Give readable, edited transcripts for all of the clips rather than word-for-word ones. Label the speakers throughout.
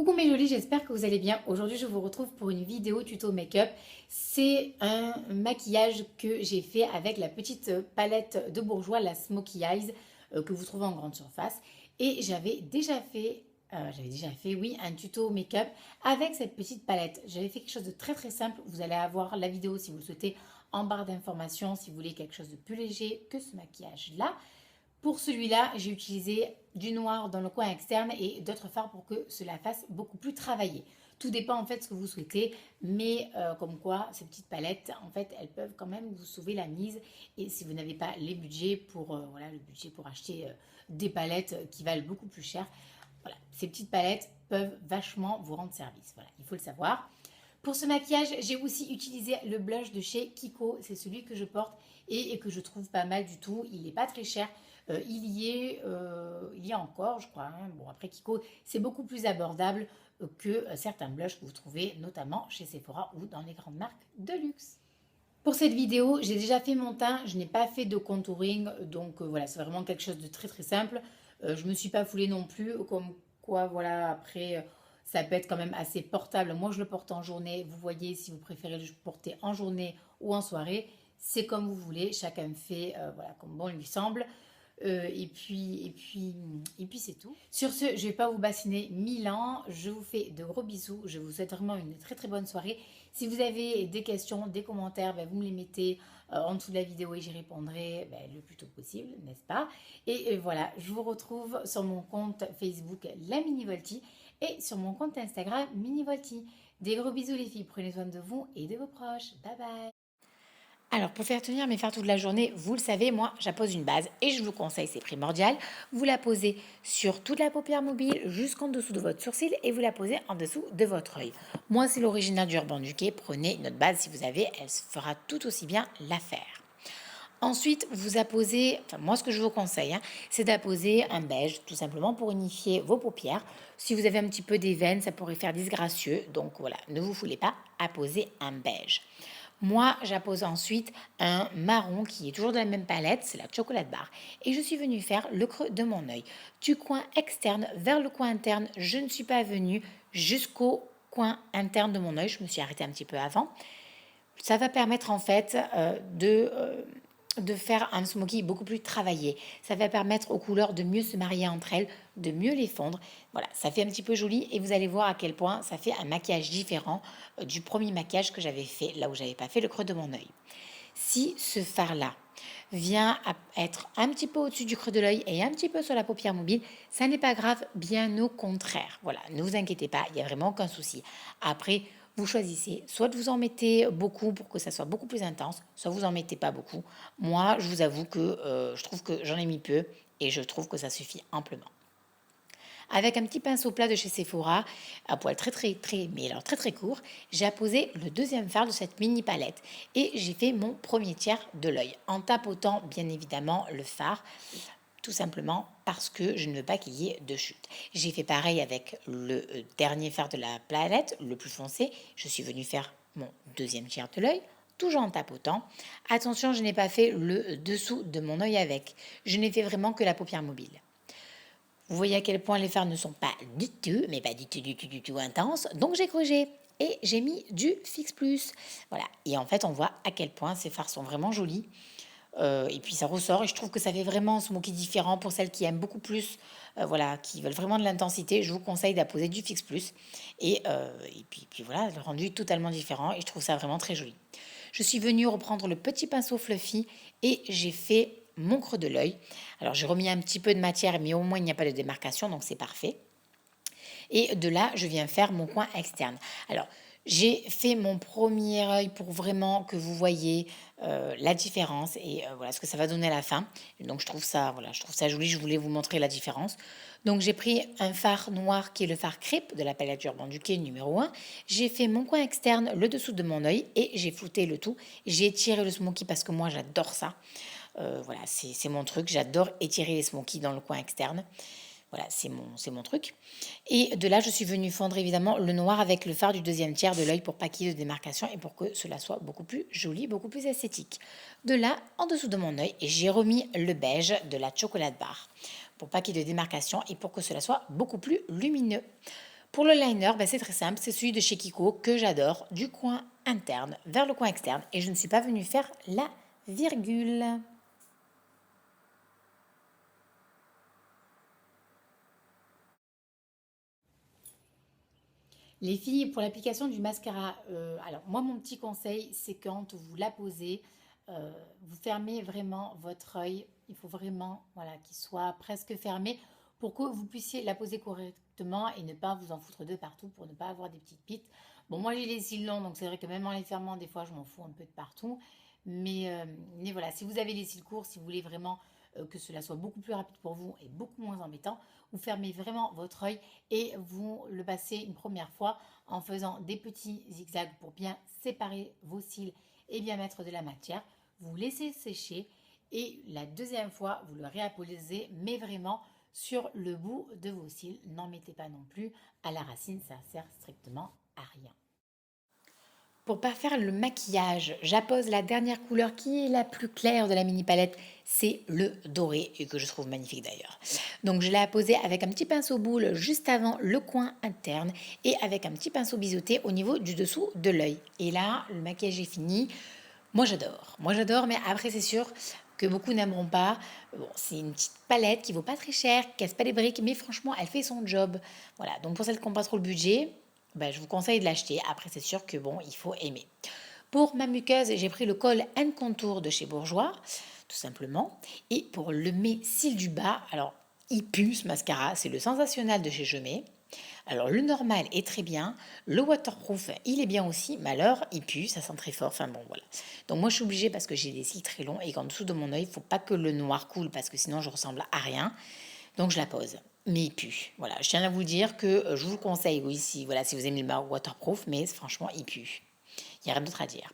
Speaker 1: Coucou mes jolies, j'espère que vous allez bien. Aujourd'hui, je vous retrouve pour une vidéo tuto make-up. C'est un maquillage que j'ai fait avec la petite palette de Bourjois, la Smokey Eyes, que vous trouvez en grande surface. Et j'avais déjà fait, oui, un tuto make-up avec cette petite palette. J'avais fait quelque chose de très très simple. Vous allez avoir la vidéo si vous le souhaitez en barre d'informations, si vous voulez quelque chose de plus léger que ce maquillage-là. Pour celui-là, j'ai utilisé du noir dans le coin externe et d'autres fards pour que cela fasse beaucoup plus travaillé. Tout dépend en fait de ce que vous souhaitez, mais comme quoi ces petites palettes, en fait, elles peuvent quand même vous sauver la mise. Et si vous n'avez pas les budgets pour le budget pour acheter des palettes qui valent beaucoup plus cher, voilà, ces petites palettes peuvent vachement vous rendre service. Voilà, il faut le savoir. Pour ce maquillage, j'ai aussi utilisé le blush de chez Kiko. C'est celui que je porte et que je trouve pas mal du tout. Il n'est pas très cher. Il y a encore, je crois. Hein. Bon, après Kiko, c'est beaucoup plus abordable que certains blushs que vous trouvez notamment chez Sephora ou dans les grandes marques de luxe. Pour cette vidéo, j'ai déjà fait mon teint, je n'ai pas fait de contouring, donc voilà, c'est vraiment quelque chose de très très simple. Je ne me suis pas foulée non plus, comme quoi voilà, après ça peut être quand même assez portable. Moi je le porte en journée, vous voyez si vous préférez le porter en journée ou en soirée, c'est comme vous voulez, chacun fait voilà, comme bon lui semble. Et puis c'est tout. Sur ce, je ne vais pas vous bassiner 1000 ans. Je vous fais de gros bisous. Je vous souhaite vraiment une très très bonne soirée. Si vous avez des questions, des commentaires, ben, vous me les mettez en dessous de la vidéo et j'y répondrai ben, le plus tôt possible, n'est-ce pas? Et voilà, je vous retrouve sur mon compte Facebook La Mini Volti et sur mon compte Instagram Mini Volti. Des gros bisous les filles, prenez soin de vous et de vos proches. Bye bye. Alors, pour faire tenir mes fards toute la journée, vous le savez, moi, j'appose une base et je vous conseille, c'est primordial. Vous la posez sur toute la paupière mobile jusqu'en dessous de votre sourcil et vous la posez en dessous de votre œil. Moi, c'est l'original du Urban Decay. Prenez notre base si vous avez, elle fera tout aussi bien l'affaire. Ensuite, vous apposez, enfin moi ce que je vous conseille, hein, c'est d'apposer un beige, tout simplement pour unifier vos paupières. Si vous avez un petit peu des veines, ça pourrait faire disgracieux, donc voilà, ne vous foulez pas, apposez un beige. Moi, j'appose ensuite un marron qui est toujours de la même palette, c'est la chocolate bar. Et je suis venue faire le creux de mon œil. Du coin externe vers le coin interne, je ne suis pas venue jusqu'au coin interne de mon œil, je me suis arrêtée un petit peu avant. Ça va permettre en fait de faire un smoky beaucoup plus travaillé. Ça va permettre aux couleurs de mieux se marier entre elles, de mieux les fondre. Voilà, ça fait un petit peu joli et vous allez voir à quel point ça fait un maquillage différent du premier maquillage que j'avais fait, là où j'avais pas fait le creux de mon œil. Si ce fard-là vient à être un petit peu au-dessus du creux de l'œil et un petit peu sur la paupière mobile, ça n'est pas grave, bien au contraire. Voilà, ne vous inquiétez pas, il n'y a vraiment aucun souci. Après, vous choisissez, soit vous en mettez beaucoup pour que ça soit beaucoup plus intense, soit vous en mettez pas beaucoup. Moi, je vous avoue que je trouve que j'en ai mis peu et je trouve que ça suffit amplement. Avec un petit pinceau plat de chez Sephora, à poil très très très, mais alors très très court, j'ai apposé le deuxième fard de cette mini palette et j'ai fait mon premier tiers de l'œil en tapotant bien évidemment le fard, tout simplement parce que je ne veux pas qu'il y ait de chute. J'ai fait pareil avec le dernier fard de la palette, le plus foncé. Je suis venue faire mon deuxième tiers de l'œil, toujours en tapotant. Attention, je n'ai pas fait le dessous de mon œil avec. Je n'ai fait vraiment que la paupière mobile. Vous voyez à quel point les fards ne sont pas du tout, mais pas du tout, du tout, du tout intenses. Donc j'ai corrigé et j'ai mis du Fix Plus. Voilà. Et en fait, on voit à quel point ces fards sont vraiment jolis. Et puis ça ressort et je trouve que ça fait vraiment un smoky différent pour celles qui aiment beaucoup plus, voilà, qui veulent vraiment de l'intensité. Je vous conseille d'apposer du Fix Plus et puis voilà, le rendu est totalement différent et je trouve ça vraiment très joli. Je suis venue reprendre le petit pinceau fluffy et j'ai fait mon creux de l'œil. Alors j'ai remis un petit peu de matière, mais au moins il n'y a pas de démarcation, donc c'est parfait. Et de là, je viens faire mon coin externe. Alors, j'ai fait mon premier œil pour vraiment que vous voyez la différence et voilà ce que ça va donner à la fin. Donc je trouve ça, voilà, je trouve ça joli. Je voulais vous montrer la différence. Donc j'ai pris un fard noir qui est le fard crêpe de la palette Urban Decay numéro 1. J'ai fait mon coin externe, le dessous de mon œil et j'ai flouté le tout. J'ai étiré le smoky parce que moi j'adore ça. Voilà, c'est mon truc. J'adore étirer les smokies dans le coin externe. Voilà, c'est mon truc. Et de là, je suis venue fondre évidemment le noir avec le fard du deuxième tiers de l'œil pour pas qu'il y ait de démarcation et pour que cela soit beaucoup plus joli, beaucoup plus esthétique. De là, en dessous de mon œil, j'ai remis le beige de la chocolate bar pour pas qu'il y ait de démarcation et pour que cela soit beaucoup plus lumineux. Pour le liner, c'est très simple, c'est celui de chez Kiko que j'adore, du coin interne vers le coin externe. Et je ne suis pas venue faire la virgule. Les filles, pour l'application du mascara, alors moi mon petit conseil, c'est quand vous la posez, vous fermez vraiment votre œil. Il faut vraiment voilà, qu'il soit presque fermé pour que vous puissiez la poser correctement et ne pas vous en foutre de partout pour ne pas avoir des petites pites. Bon, moi j'ai les cils longs, donc c'est vrai que même en les fermant, des fois je m'en fous un peu de partout. Mais voilà, si vous avez les cils courts, si vous voulez vraiment que cela soit beaucoup plus rapide pour vous et beaucoup moins embêtant, vous fermez vraiment votre œil et vous le passez une première fois en faisant des petits zigzags pour bien séparer vos cils et bien mettre de la matière. Vous laissez sécher et la deuxième fois, vous le réapposez, mais vraiment sur le bout de vos cils. N'en mettez pas non plus à la racine, ça sert strictement à rien. Pour pas faire le maquillage, j'appose la dernière couleur qui est la plus claire de la mini palette, c'est le doré et que je trouve magnifique d'ailleurs. Donc je l'ai apposé avec un petit pinceau boule juste avant le coin interne et avec un petit pinceau biseauté au niveau du dessous de l'œil. Et là, le maquillage est fini. Moi j'adore, mais après c'est sûr que beaucoup n'aimeront pas. Bon, c'est une petite palette qui vaut pas très cher, qui casse pas les briques, mais franchement elle fait son job. Voilà, donc pour celles qui n'ont pas trop le budget, je vous conseille de l'acheter. Après, c'est sûr que bon, il faut aimer. Pour ma muqueuse, j'ai pris le col and contour de chez Bourjois, tout simplement. Et pour le mes cils du bas, alors, il pue ce mascara, c'est le sensationnel de chez Gemay. Alors, le normal est très bien. Le waterproof, il est bien aussi. Mais alors, il pue, ça sent très fort. Enfin bon, voilà. Donc, moi, je suis obligée parce que j'ai des cils très longs et qu'en dessous de mon œil, il ne faut pas que le noir coule parce que sinon, je ressemble à rien. Donc je la pose. Mais il pue. Voilà, je tiens à vous dire que je vous le conseille, oui, si vous aimez le waterproof, mais franchement, il pue. Il n'y a rien d'autre à dire.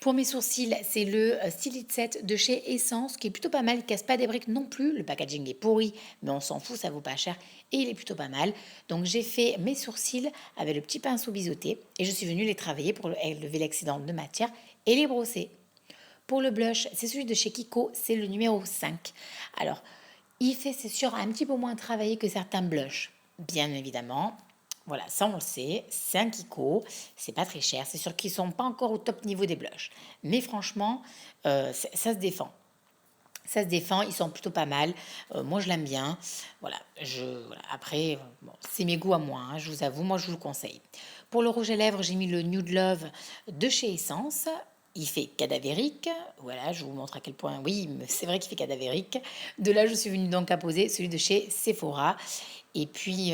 Speaker 1: Pour mes sourcils, c'est le Stylit Set de chez Essence qui est plutôt pas mal. Il ne casse pas des briques non plus. Le packaging est pourri, mais on s'en fout, ça vaut pas cher. Et il est plutôt pas mal. Donc j'ai fait mes sourcils avec le petit pinceau biseauté et je suis venue les travailler pour lever l'excédent de matière et les brosser. Pour le blush, c'est celui de chez Kiko, c'est le numéro 5. Alors, il fait, c'est sûr, un petit peu moins travaillé que certains blushs, bien évidemment. Voilà, ça on le sait, c'est un Kiko, c'est pas très cher, c'est sûr qu'ils sont pas encore au top niveau des blushs. Mais franchement, ça se défend. Ça se défend, ils sont plutôt pas mal. Moi, je l'aime bien. Voilà, voilà. Après, bon, c'est mes goûts à moi, hein, je vous avoue, moi je vous le conseille. Pour le rouge à lèvres, j'ai mis le Nude Love de chez Essence. Il fait cadavérique. Voilà, je vous montre à quel point, oui, c'est vrai qu'il fait cadavérique. De là, je suis venue donc à poser celui de chez Sephora. Et puis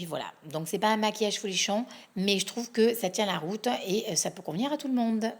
Speaker 1: voilà. Donc, c'est pas un maquillage folichon, mais je trouve que ça tient la route et ça peut convenir à tout le monde.